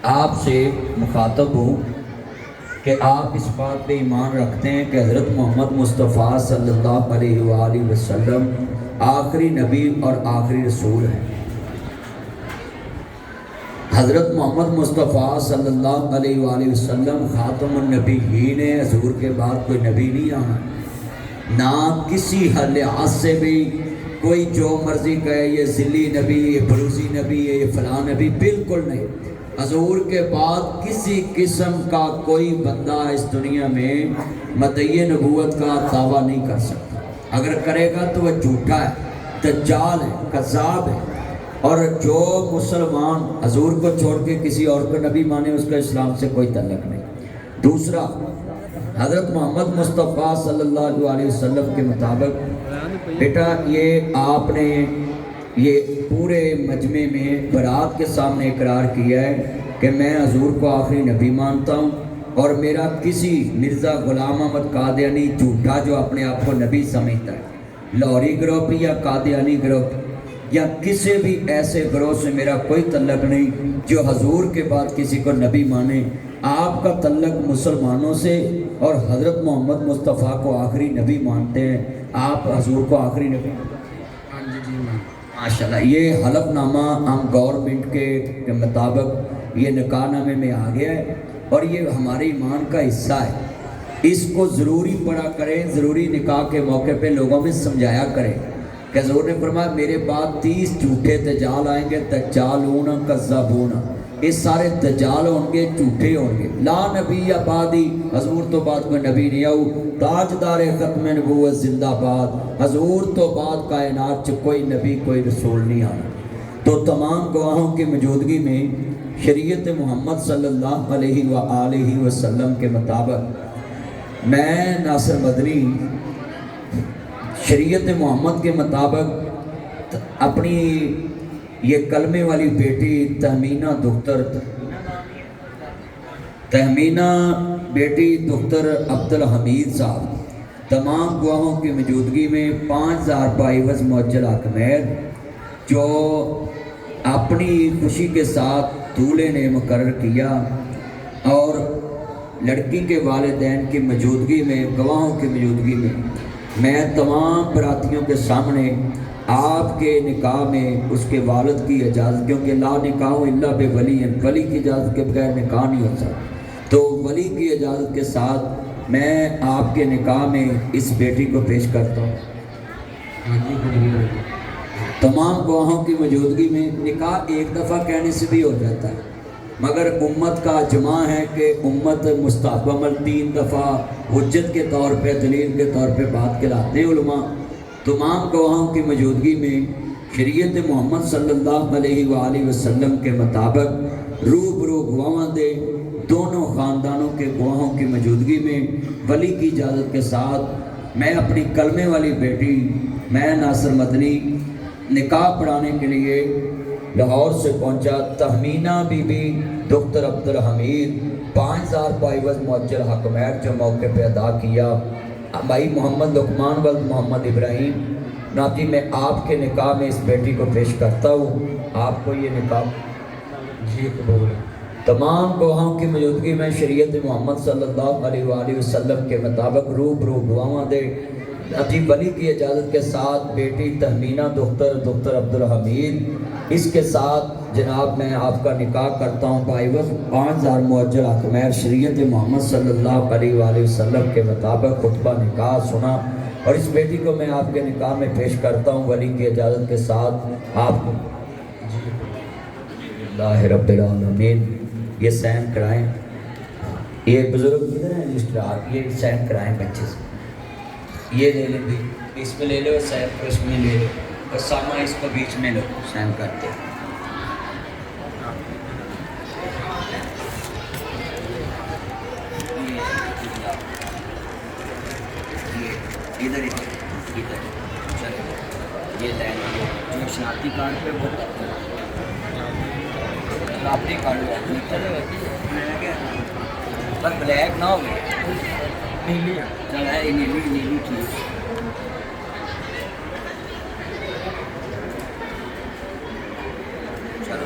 آپ سے مخاطب ہوں کہ آپ اس بات پہ ایمان رکھتے ہیں کہ حضرت محمد مصطفیٰ صلی اللہ علیہ وآلہ وسلم آخری نبی اور آخری رسول ہیں۔ حضرت محمد مصطفیٰ صلی اللہ علیہ وآلہ وسلم خاتم النبیین ہیں، حضور کے بعد کوئی نبی نہیں آنا، نہ کسی لحاظ سے بھی کوئی جو مرضی کہے یہ ذلی نبی، یہ بروزی نبی، یہ فلاں نبی، بالکل نہیں۔ حضور کے بعد کسی قسم کا کوئی بندہ اس دنیا میں مدعی نبوت کا دعویٰ نہیں کر سکتا، اگر کرے گا تو وہ جھوٹا ہے، دجال ہے، کذاب ہے۔ اور جو مسلمان حضور کو چھوڑ کے کسی اور کو نبی مانے اس کا اسلام سے کوئی تعلق نہیں۔ دوسرا، حضرت محمد مصطفیٰ صلی اللہ علیہ وسلم کے مطابق بیٹا یہ آپ نے یہ پورے مجمع میں برات کے سامنے اقرار کیا ہے کہ میں حضور کو آخری نبی مانتا ہوں، اور میرا کسی مرزا غلام احمد قادیانی جھوٹا جو اپنے آپ کو نبی سمجھتا ہے، لاہوری گروہ یا قادیانی گروہ یا کسی بھی ایسے گروہ سے میرا کوئی تعلق نہیں جو حضور کے بعد کسی کو نبی مانے۔ آپ کا تعلق مسلمانوں سے، اور حضرت محمد مصطفیٰ کو آخری نبی مانتے ہیں، آپ حضور کو آخری نبی ماشاءاللہ۔ یہ حلف نامہ ہم گورنمنٹ کے مطابق یہ نکاح نامے میں آ گیا ہے، اور یہ ہمارے ایمان کا حصہ ہے، اس کو ضروری پڑھا کریں، ضروری نکاح کے موقع پہ لوگوں میں سمجھایا کریں کہ حضور نے فرمایا میرے بعد 30 جھوٹے دجال آئیں گے، دجالون کذابون، یہ سارے دجال ہوں گے، جھوٹے ہوں گے، لا نبی بعدی، حضور تو بعد کوئی نبی نہیں آؤ، تاجدار ختم نبوت زندہ باد، حضور تو بعد کائنات چ کوئی نبی کوئی رسول نہیں آنا۔ تو تمام گواہوں کی موجودگی میں شریعت محمد صلی اللہ علیہ وآلہ وسلم کے مطابق میں ناصر مدنی شریعت محمد کے مطابق اپنی یہ کلمے والی بیٹی تہمینہ بیٹی دختر عبدالحمید صاحب، تمام گواہوں کی موجودگی میں 5000 پائیوز معجل حکمیر جو اپنی خوشی کے ساتھ دولہے نے مقرر کیا، اور لڑکی کے والدین کی موجودگی میں، گواہوں کی موجودگی میں تمام براتیوں کے سامنے آپ کے نکاح میں اس کے والد کی اجازت، کیونکہ لا نکاح الا بولی، ولی کی اجازت کے بغیر نکاح نہیں ہو سکتا، تو ولی کی اجازت کے ساتھ میں آپ کے نکاح میں اس بیٹی کو پیش کرتا ہوں۔ تمام گواہوں کی موجودگی میں نکاح ایک دفعہ کہنے سے بھی ہو جاتا ہے، مگر امت کا اجماع ہے کہ امت مستحب عمل 3 دفعہ حجت کے طور پہ، دلیل کے طور پہ بات کہلاتے ہیں علماء۔ تمام گواہوں کی موجودگی میں شریعت محمد صلی اللہ علیہ وآلہ وسلم کے مطابق روبرو گواہاں دے دونوں خاندانوں کے گواہوں کی موجودگی میں ولی کی اجازت کے ساتھ میں اپنی کلمے والی بیٹی میں ناصر مدنی نکاح پڑھانے کے لیے لاہور سے پہنچا۔ تہمینہ بی بی دختر عبدالحمید 5000 پائیوز معجل حکمیر جو موقع پہ ادا کیا۔ بھائی محمد لقمان ولد محمد ابراہیم، جناب جی میں آپ کے نکاح میں اس بیٹی کو پیش کرتا ہوں، آپ کو یہ نکاح جی قبول ہے۔ تمام گواہوں کی موجودگی میں شریعت محمد صلی اللہ علیہ وآلہ وسلم کے مطابق روبرو گواہاں دے اپنی ولی کی اجازت کے ساتھ بیٹی تہمینہ دختر عبدالحمید، اس کے ساتھ جناب میں آپ کا نکاح کرتا ہوں پائیوز 5000 معجل حکمیر شریعت محمد صلی اللہ علیہ وآلہ وسلم کے مطابق خطبہ نکاح سنا، اور اس بیٹی کو میں آپ کے نکاح میں پیش کرتا ہوں ولی کی اجازت کے ساتھ آپ کو۔ اللہ رب العالمین، یہ سین کرائیں، یہ بزرگ ادھر ہیں رجسٹرار، یہ سین کرائیں بچے سے، یہ لے لیں بھی، اس میں لے لو، سین کو اس میں لے لو، اور سامہ اس کو بیچ میں لو، سین کرتے ہیں۔ ادھر یہ لائن جو شناختی کارڈ پہ وہ شناختی کارڈ پر بلیک نہ ہو گئے، نیلی چل ہے، نیلی ٹھیک۔ چلو